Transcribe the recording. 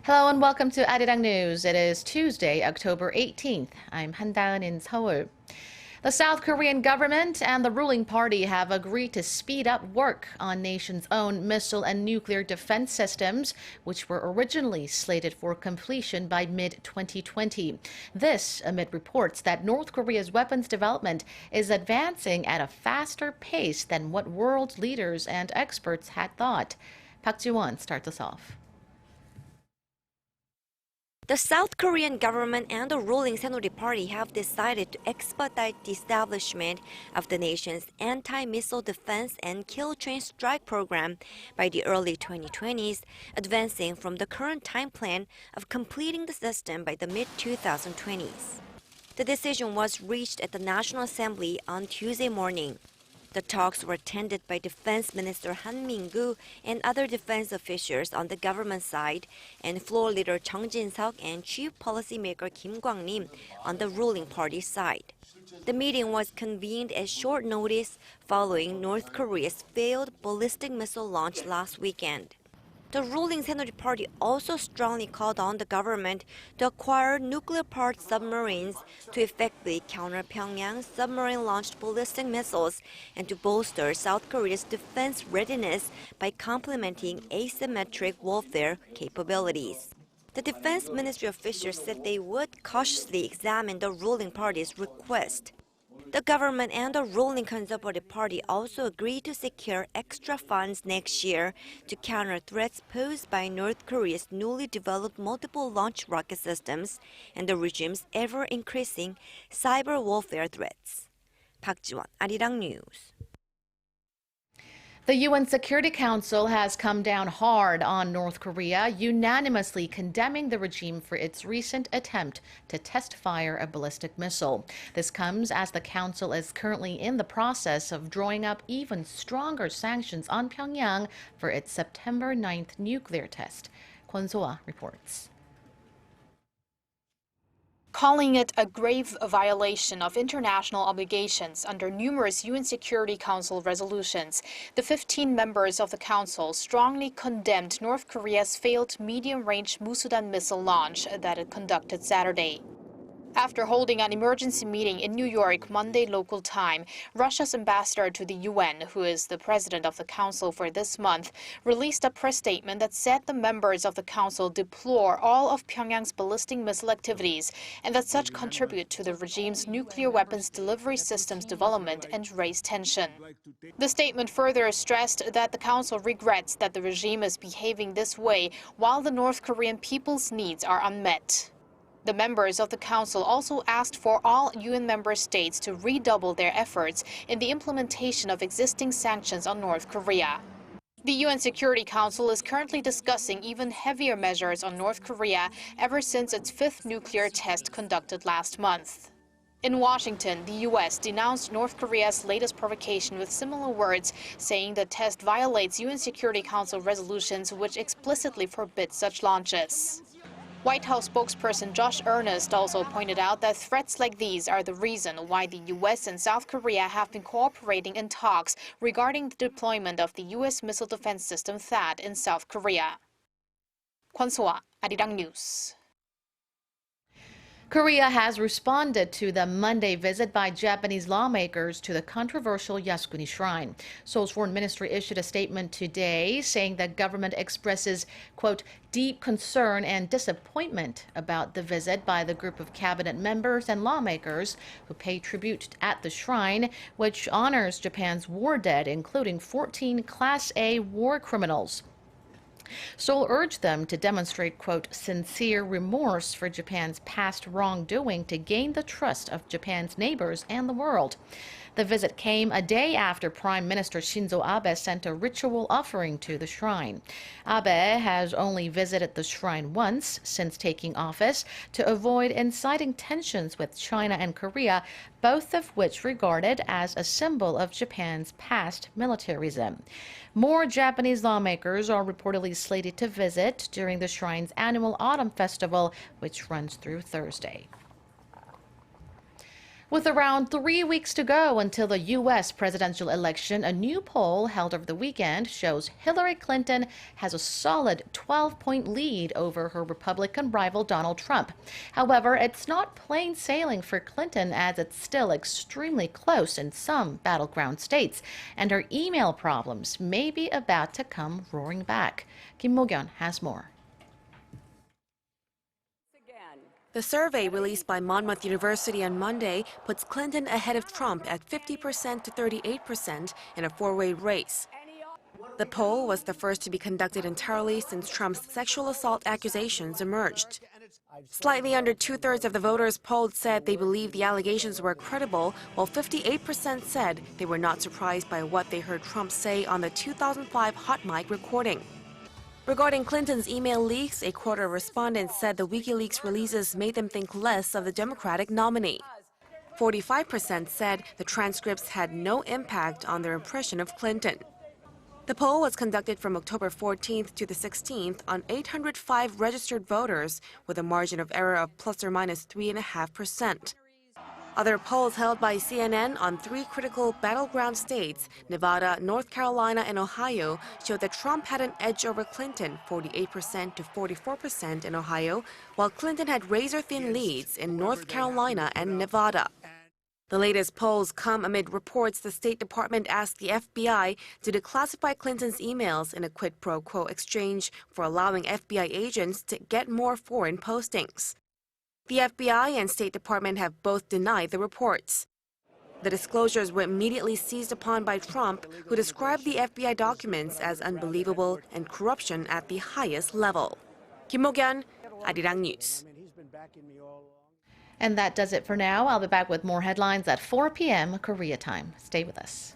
Hello and welcome to ARIRANG News. It is Tuesday, October 18th. I'm Han-daeun in Seoul. The South Korean government and the ruling party have agreed to speed up work on nation's own missile and nuclear defense systems, which were originally slated for completion by mid-2020. This amid reports that North Korea's weapons development is advancing at a faster pace than what world leaders and experts had thought. Park Ji-won starts us off. The South Korean government and the ruling Saenuri Party have decided to expedite the establishment of the nation's anti-missile defense and kill train strike program by the early 2020s, advancing from the current time plan of completing the system by the mid-2020s. The decision was reached at the National Assembly on Tuesday morning. The talks were attended by Defense Minister Han Min-gu and other defense officials on the government side, and floor leader Chung Jin-seok and chief policymaker Kim Kwang-nim on the ruling party side. The meeting was convened at short notice following North Korea's failed ballistic missile launch last weekend. The ruling Saenuri Party also strongly called on the government to acquire nuclear-powered submarines to effectively counter Pyongyang's submarine-launched ballistic missiles and to bolster South Korea's defense readiness by complementing asymmetric warfare capabilities. The Defense Ministry officials said they would cautiously examine the ruling party's request. The government and the ruling Conservative Party also agreed to secure extra funds next year to counter threats posed by North Korea's newly developed multiple launch rocket systems and the regime's ever-increasing cyber warfare threats. Park Ji-won, ARIRANG News. The UN Security Council has come down hard on North Korea, unanimously condemning the regime for its recent attempt to test fire a ballistic missile. This comes as the Council is currently in the process of drawing up even stronger sanctions on Pyongyang for its September 9th nuclear test. Kwon So-ah reports. Calling it a grave violation of international obligations under numerous UN Security Council resolutions, the 15 members of the Council strongly condemned North Korea's failed medium-range Musudan missile launch that it conducted Saturday. After holding an emergency meeting in New York Monday local time, Russia's ambassador to the UN, who is the president of the Council for this month, released a press statement that said the members of the Council deplore all of Pyongyang's ballistic missile activities and that such contribute to the regime's nuclear weapons delivery systems development and raise tension. The statement further stressed that the Council regrets that the regime is behaving this way while the North Korean people's needs are unmet. The members of the Council also asked for all UN member states to redouble their efforts in the implementation of existing sanctions on North Korea. The UN Security Council is currently discussing even heavier measures on North Korea ever since its fifth nuclear test conducted last month. In Washington, the U.S. denounced North Korea's latest provocation with similar words, saying the test violates UN Security Council resolutions which explicitly forbid such launches. White House spokesperson Josh Earnest also pointed out that threats like these are the reason why the U.S. and South Korea have been cooperating in talks regarding the deployment of the U.S. missile defense system THAAD in South Korea. Kwon So-ah, ARIRANG News. Korea has responded to the Monday visit by Japanese lawmakers to the controversial Yasukuni Shrine. Seoul's foreign ministry issued a statement today saying that government expresses, quote, deep concern and disappointment about the visit by the group of cabinet members and lawmakers who pay tribute at the shrine, which honors Japan's war dead, including 14 Class A war criminals. Seoul urged them to demonstrate, quote, sincere remorse for Japan's past wrongdoing to gain the trust of Japan's neighbors and the world. The visit came a day after Prime Minister Shinzo Abe sent a ritual offering to the shrine. Abe has only visited the shrine once since taking office to avoid inciting tensions with China and Korea, both of which regarded as a symbol of Japan's past militarism. More Japanese lawmakers are reportedly slated to visit during the shrine's annual Autumn Festival, which runs through Thursday. With around 3 weeks to go until the U.S. presidential election, a new poll held over the weekend shows Hillary Clinton has a solid 12-point lead over her Republican rival Donald Trump. However, it's not plain sailing for Clinton as it's still extremely close in some battleground states, and her email problems may be about to come roaring back. Kim Mo-kyun has more. The survey released by Monmouth University on Monday puts Clinton ahead of Trump at 50% to 38% in a four-way race. The poll was the first to be conducted entirely since Trump's sexual assault accusations emerged. Slightly under two-thirds of the voters polled said they believed the allegations were credible, while 58% said they were not surprised by what they heard Trump say on the 2005 hot mic recording. Regarding Clinton's email leaks, a quarter of respondents said the WikiLeaks releases made them think less of the Democratic nominee. 45% said the transcripts had no impact on their impression of Clinton. The poll was conducted from October 14th to the 16th on 805 registered voters with a margin of error of plus or minus 3.5%. Other polls held by CNN on three critical battleground states, Nevada, North Carolina, and Ohio, showed that Trump had an edge over Clinton, 48% to 44% in Ohio, while Clinton had razor-thin leads in North Carolina and Nevada. The latest polls come amid reports the State Department asked the FBI to declassify Clinton's emails in a quid pro quo exchange for allowing FBI agents to get more foreign postings. The FBI and State Department have both denied the reports. The disclosures were immediately seized upon by Trump, who described the FBI documents as unbelievable and corruption at the highest level. Kim Mo-kyun, ARIRANG News. And that does it for now. I'll be back with more headlines at 4 p.m. Korea time. Stay with us.